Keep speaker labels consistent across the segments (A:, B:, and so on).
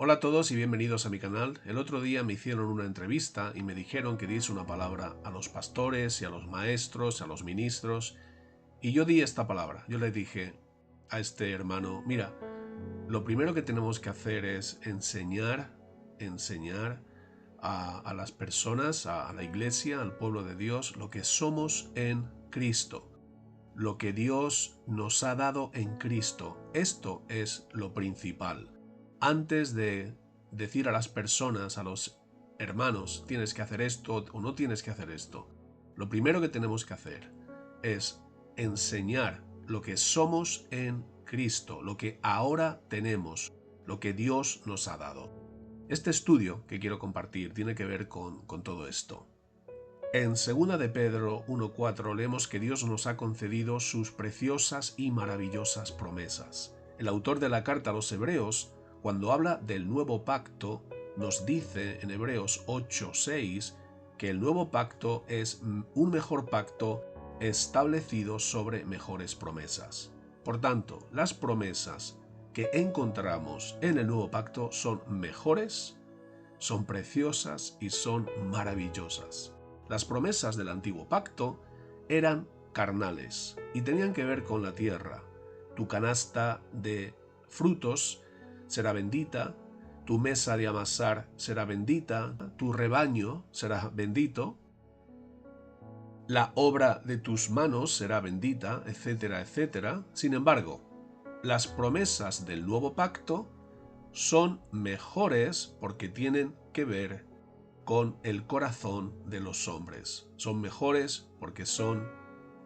A: Hola a todos y bienvenidos a mi canal. El otro día me hicieron una entrevista y me dijeron que diese una palabra a los pastores y a los maestros, a los ministros. Y yo di esta palabra. Yo le dije a este hermano, mira, lo primero que tenemos que hacer es enseñar a las personas, a la iglesia, al pueblo de Dios, lo que somos en Cristo. Lo que Dios nos ha dado en Cristo. Esto es lo principal. Antes de decir a las personas, a los hermanos, tienes que hacer esto o no tienes que hacer esto, lo primero que tenemos que hacer es enseñar lo que somos en Cristo, lo que ahora tenemos, lo que Dios nos ha dado. Este estudio que quiero compartir tiene que ver con todo esto. En 2 de Pedro 1:4 leemos que Dios nos ha concedido sus preciosas y maravillosas promesas. El autor de la carta a los Hebreos, cuando habla del nuevo pacto, nos dice en Hebreos 8:6 que el nuevo pacto es un mejor pacto establecido sobre mejores promesas. Por tanto, las promesas que encontramos en el nuevo pacto son mejores, son preciosas y son maravillosas. Las promesas del antiguo pacto eran carnales y tenían que ver con la tierra. Tu canasta de frutos será bendita, tu mesa de amasar será bendita, tu rebaño será bendito, la obra de tus manos será bendita, etcétera, etcétera. Sin embargo, las promesas del nuevo pacto son mejores porque tienen que ver con el corazón de los hombres. Son mejores porque son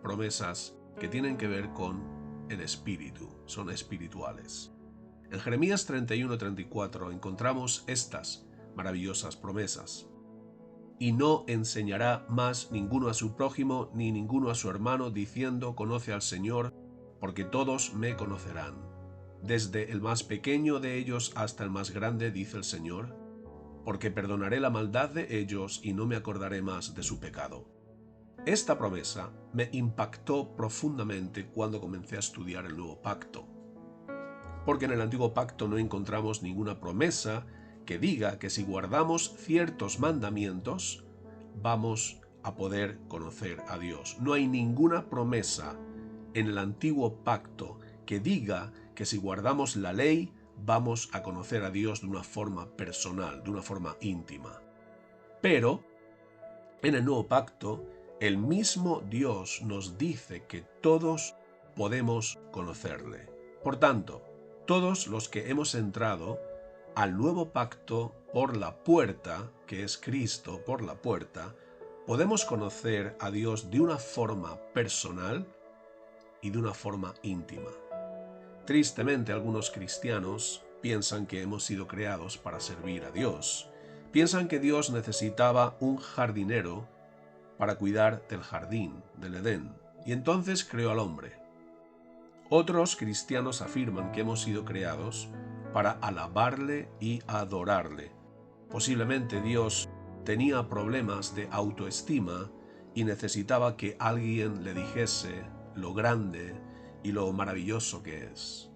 A: promesas que tienen que ver con el espíritu, son espirituales. En Jeremías 31:34 encontramos estas maravillosas promesas. Y no enseñará más ninguno a su prójimo ni ninguno a su hermano diciendo conoce al Señor, porque todos me conocerán. Desde el más pequeño de ellos hasta el más grande, dice el Señor, porque perdonaré la maldad de ellos y no me acordaré más de su pecado. Esta promesa me impactó profundamente cuando comencé a estudiar el nuevo pacto, porque en el antiguo pacto no encontramos ninguna promesa que diga que si guardamos ciertos mandamientos vamos a poder conocer a Dios. No hay ninguna promesa en el antiguo pacto que diga que si guardamos la ley vamos a conocer a Dios de una forma personal, de una forma íntima. Pero en el nuevo pacto, el mismo Dios nos dice que todos podemos conocerle. Por tanto, todos los que hemos entrado al nuevo pacto por la puerta, que es Cristo por la puerta, podemos conocer a Dios de una forma personal y de una forma íntima. Tristemente, algunos cristianos piensan que hemos sido creados para servir a Dios. Piensan que Dios necesitaba un jardinero para cuidar del jardín, del Edén, y entonces creó al hombre. Otros cristianos afirman que hemos sido creados para alabarle y adorarle. Posiblemente Dios tenía problemas de autoestima y necesitaba que alguien le dijese lo grande y lo maravilloso que es.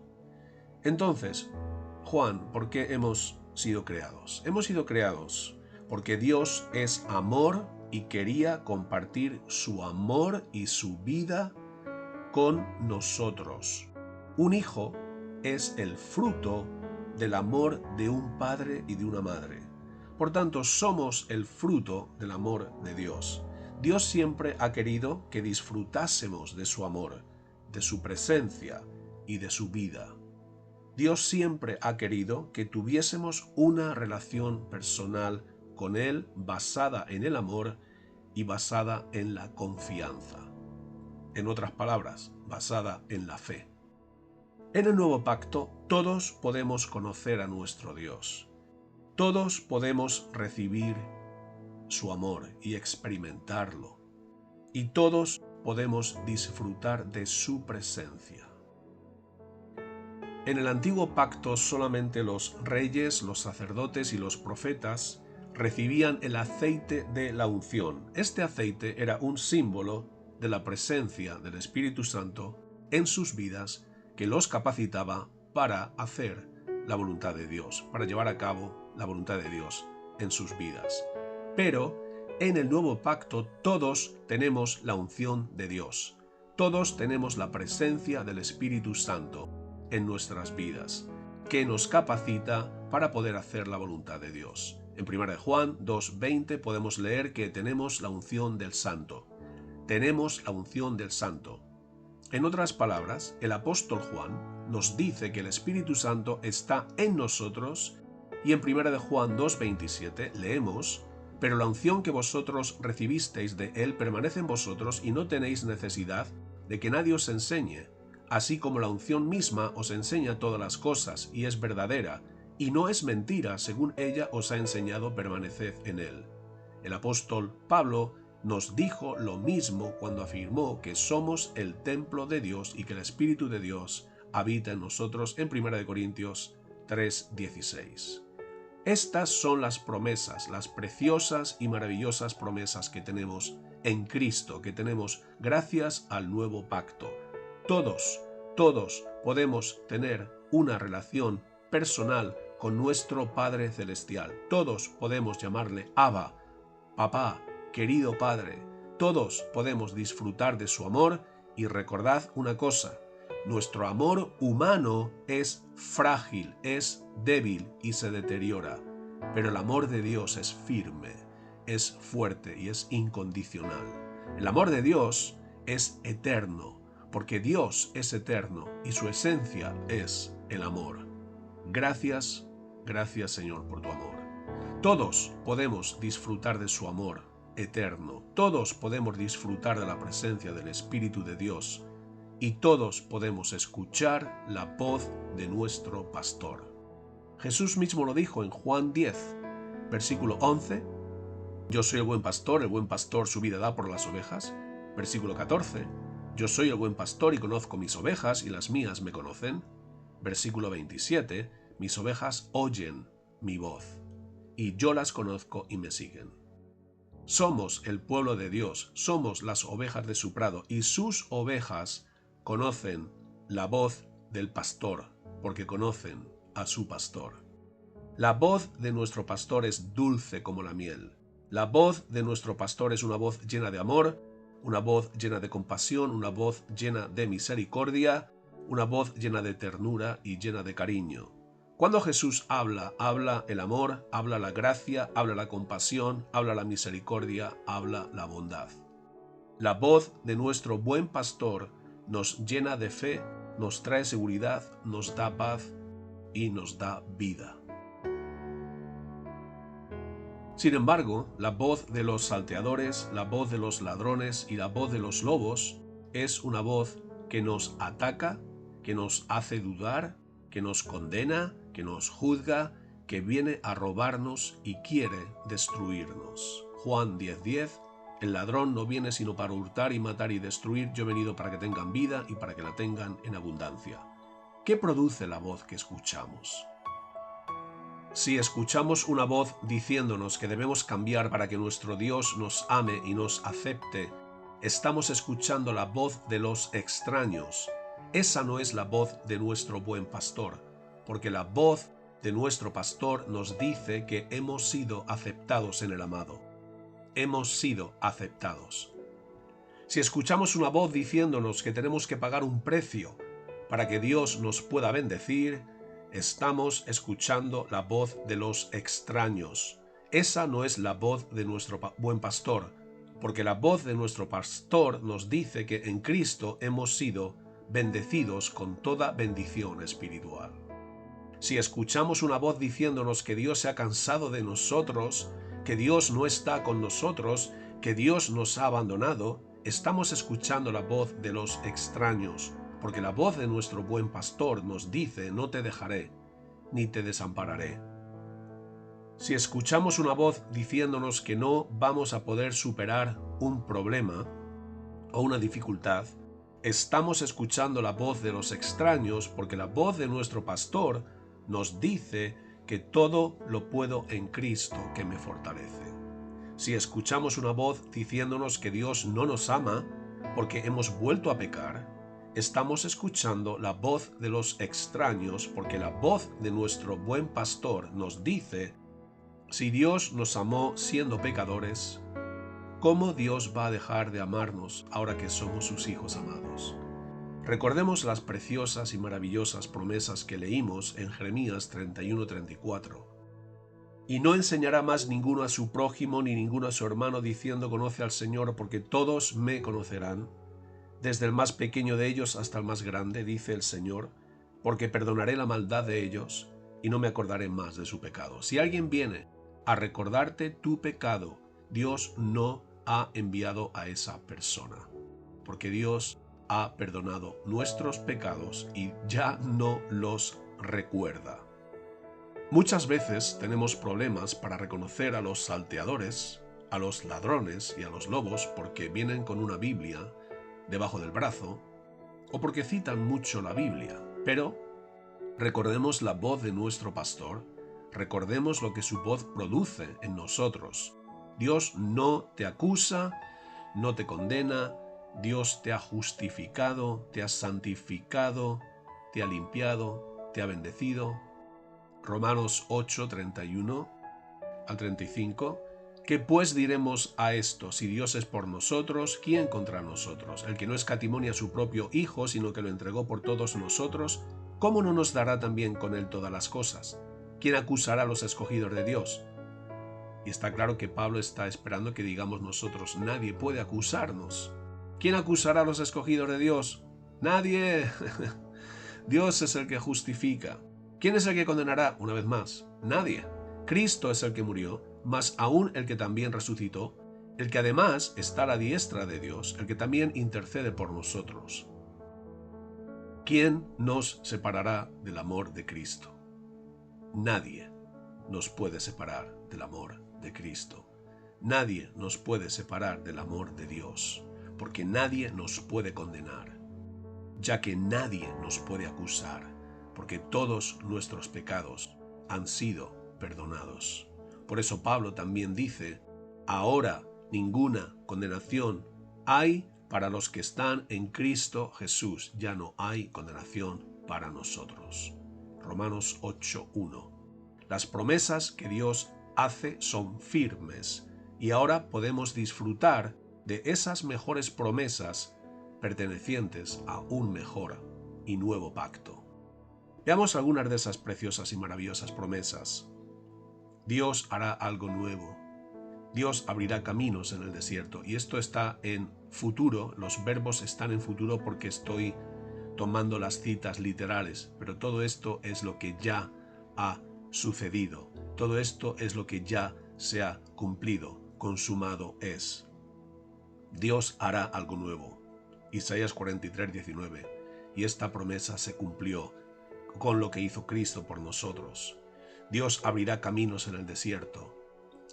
A: Entonces, Juan, ¿por qué hemos sido creados? Hemos sido creados porque Dios es amor y quería compartir su amor y su vida con nosotros. Un hijo es el fruto del amor de un padre y de una madre. Por tanto, somos el fruto del amor de Dios. Dios siempre ha querido que disfrutásemos de su amor, de su presencia y de su vida. Dios siempre ha querido que tuviésemos una relación personal con Él basada en el amor y basada en la confianza. En otras palabras, basada en la fe. En el nuevo pacto, todos podemos conocer a nuestro Dios. Todos podemos recibir su amor y experimentarlo. Y todos podemos disfrutar de su presencia. En el antiguo pacto solamente los reyes, los sacerdotes y los profetas recibían el aceite de la unción. Este aceite era un símbolo de la presencia del Espíritu Santo en sus vidas que los capacitaba para hacer la voluntad de Dios, para llevar a cabo la voluntad de Dios en sus vidas. Pero en el nuevo pacto todos tenemos la unción de Dios. Todos tenemos la presencia del Espíritu Santo en nuestras vidas, que nos capacita para poder hacer la voluntad de Dios. En 1 Juan 2:20 podemos leer que tenemos la unción del Santo. Tenemos la unción del Santo. En otras palabras, el apóstol Juan nos dice que el Espíritu Santo está en nosotros y en 1 Juan 2:27 leemos: pero la unción que vosotros recibisteis de Él permanece en vosotros y no tenéis necesidad de que nadie os enseñe, así como la unción misma os enseña todas las cosas y es verdadera, y no es mentira, según ella os ha enseñado, permaneced en Él. El apóstol Pablo nos dijo lo mismo cuando afirmó que somos el templo de Dios y que el Espíritu de Dios habita en nosotros en 1 Corintios 3:16. Estas son las promesas, las preciosas y maravillosas promesas que tenemos en Cristo, que tenemos gracias al nuevo pacto. Todos podemos tener una relación personal con nuestro Padre Celestial. Todos podemos llamarle Abba, Papá, querido Padre. Todos podemos disfrutar de su amor y recordad una cosa: nuestro amor humano es frágil, es débil y se deteriora, pero el amor de Dios es firme, es fuerte y es incondicional. El amor de Dios es eterno, porque Dios es eterno y su esencia es el amor. Gracias, gracias Señor por tu amor. Todos podemos disfrutar de su amor eterno, todos podemos disfrutar de la presencia del Espíritu de Dios y todos podemos escuchar la voz de nuestro pastor. Jesús mismo lo dijo en Juan 10, versículo 11, yo soy el buen pastor su vida da por las ovejas. Versículo 14, yo soy el buen pastor y conozco mis ovejas y las mías me conocen. Versículo 27, mis ovejas oyen mi voz y yo las conozco y me siguen. Somos el pueblo de Dios, somos las ovejas de su prado y sus ovejas conocen la voz del pastor, porque conocen a su pastor. La voz de nuestro pastor es dulce como la miel. La voz de nuestro pastor es una voz llena de amor, una voz llena de compasión, una voz llena de misericordia, una voz llena de ternura y llena de cariño. Cuando Jesús habla el amor, habla la gracia, habla la compasión, habla la misericordia, habla la bondad. La voz de nuestro buen pastor nos llena de fe, nos trae seguridad, nos da paz y nos da vida. Sin embargo, la voz de los salteadores, la voz de los ladrones y la voz de los lobos es una voz que nos ataca, que nos hace dudar, que nos condena, que nos juzga, que viene a robarnos y quiere destruirnos. Juan 10:10, el ladrón no viene sino para hurtar y matar y destruir, yo he venido para que tengan vida y para que la tengan en abundancia. ¿Qué produce la voz que escuchamos? Si escuchamos una voz diciéndonos que debemos cambiar para que nuestro Dios nos ame y nos acepte, estamos escuchando la voz de los extraños. Esa no es la voz de nuestro buen pastor, porque la voz de nuestro pastor nos dice que hemos sido aceptados en el amado. Hemos sido aceptados. Si escuchamos una voz diciéndonos que tenemos que pagar un precio para que Dios nos pueda bendecir, estamos escuchando la voz de los extraños. Esa no es la voz de nuestro buen pastor, porque la voz de nuestro pastor nos dice que en Cristo hemos sido bendecidos con toda bendición espiritual. Si escuchamos una voz diciéndonos que Dios se ha cansado de nosotros, que Dios no está con nosotros, que Dios nos ha abandonado, estamos escuchando la voz de los extraños, porque la voz de nuestro buen pastor nos dice: no te dejaré, ni te desampararé. Si escuchamos una voz diciéndonos que no vamos a poder superar un problema o una dificultad, estamos escuchando la voz de los extraños, porque la voz de nuestro pastor nos dice que todo lo puedo en Cristo que me fortalece. Si escuchamos una voz diciéndonos que Dios no nos ama porque hemos vuelto a pecar, estamos escuchando la voz de los extraños, porque la voz de nuestro buen pastor nos dice: si Dios nos amó siendo pecadores, ¿cómo Dios va a dejar de amarnos ahora que somos sus hijos amados? Recordemos las preciosas y maravillosas promesas que leímos en Jeremías 31:34. Y no enseñará más ninguno a su prójimo ni ninguno a su hermano diciendo: conoce al Señor, porque todos me conocerán, desde el más pequeño de ellos hasta el más grande, dice el Señor, porque perdonaré la maldad de ellos y no me acordaré más de su pecado. Si alguien viene a recordarte tu pecado, Dios no ha enviado a esa persona, porque Dios ha perdonado nuestros pecados y ya no los recuerda. Muchas veces tenemos problemas para reconocer a los salteadores, a los ladrones y a los lobos porque vienen con una Biblia debajo del brazo o porque citan mucho la Biblia. Pero recordemos la voz de nuestro pastor, recordemos lo que su voz produce en nosotros. Dios no te acusa, no te condena, Dios te ha justificado, te ha santificado, te ha limpiado, te ha bendecido. Romanos 8, 31 al 35. ¿Qué pues diremos a esto? Si Dios es por nosotros, ¿quién contra nosotros? El que no escatimó ni a su propio Hijo, sino que lo entregó por todos nosotros, ¿cómo no nos dará también con él todas las cosas? ¿Quién acusará a los escogidos de Dios? Y está claro que Pablo está esperando que digamos nosotros: nadie puede acusarnos. ¿Quién acusará a los escogidos de Dios? Nadie. Dios es el que justifica. ¿Quién es el que condenará? Una vez más, nadie. Cristo es el que murió, mas aún el que también resucitó, el que además está a la diestra de Dios, el que también intercede por nosotros. ¿Quién nos separará del amor de Cristo? Nadie nos puede separar del amor de Cristo. Nadie nos puede separar del amor de Dios, porque nadie nos puede condenar, ya que nadie nos puede acusar, porque todos nuestros pecados han sido perdonados. Por eso Pablo también dice: ahora ninguna condenación hay para los que están en Cristo Jesús. Ya no hay condenación para nosotros. Romanos 8:1. Las promesas que Dios hace son firmes y ahora podemos disfrutar de esas mejores promesas pertenecientes a un mejor y nuevo pacto. Veamos algunas de esas preciosas y maravillosas promesas. Dios hará algo nuevo. Dios abrirá caminos en el desierto. Y esto está en futuro, los verbos están en futuro porque estoy tomando las citas literales, pero todo esto es lo que ya ha sucedido. Todo esto es lo que ya se ha cumplido, consumado es. Dios hará algo nuevo. Isaías 43:19. Y esta promesa se cumplió con lo que hizo Cristo por nosotros. Dios abrirá caminos en el desierto.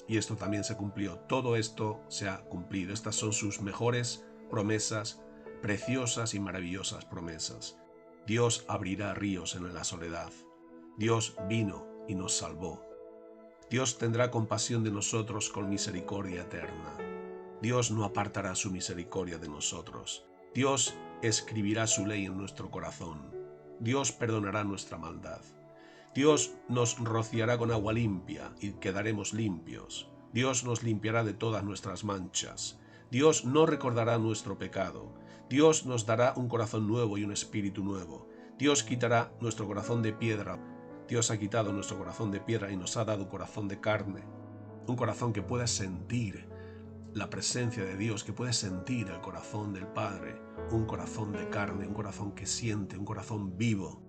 A: Y esto también se cumplió. Todo esto se ha cumplido. Estas son sus mejores promesas, preciosas y maravillosas promesas. Dios abrirá ríos en la soledad. Dios vino y nos salvó. Dios tendrá compasión de nosotros con misericordia eterna. Dios no apartará su misericordia de nosotros. Dios escribirá su ley en nuestro corazón. Dios perdonará nuestra maldad. Dios nos rociará con agua limpia y quedaremos limpios. Dios nos limpiará de todas nuestras manchas. Dios no recordará nuestro pecado. Dios nos dará un corazón nuevo y un espíritu nuevo. Dios quitará nuestro corazón de piedra. Dios ha quitado nuestro corazón de piedra y nos ha dado un corazón de carne. Un corazón que pueda sentir la presencia de Dios, que pueda sentir el corazón del Padre. Un corazón de carne, un corazón que siente, un corazón vivo.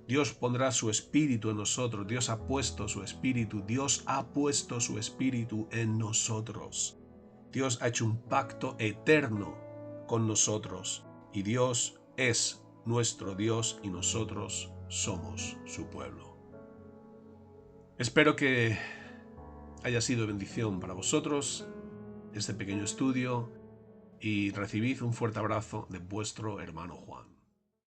A: Dios pondrá su espíritu en nosotros. Dios ha puesto su espíritu. Dios ha puesto su espíritu en nosotros. Dios ha hecho un pacto eterno con nosotros. Y Dios es nuestro Dios y nosotros somos su pueblo. Espero que haya sido bendición para vosotros este pequeño estudio y recibid un fuerte abrazo de vuestro hermano Juan.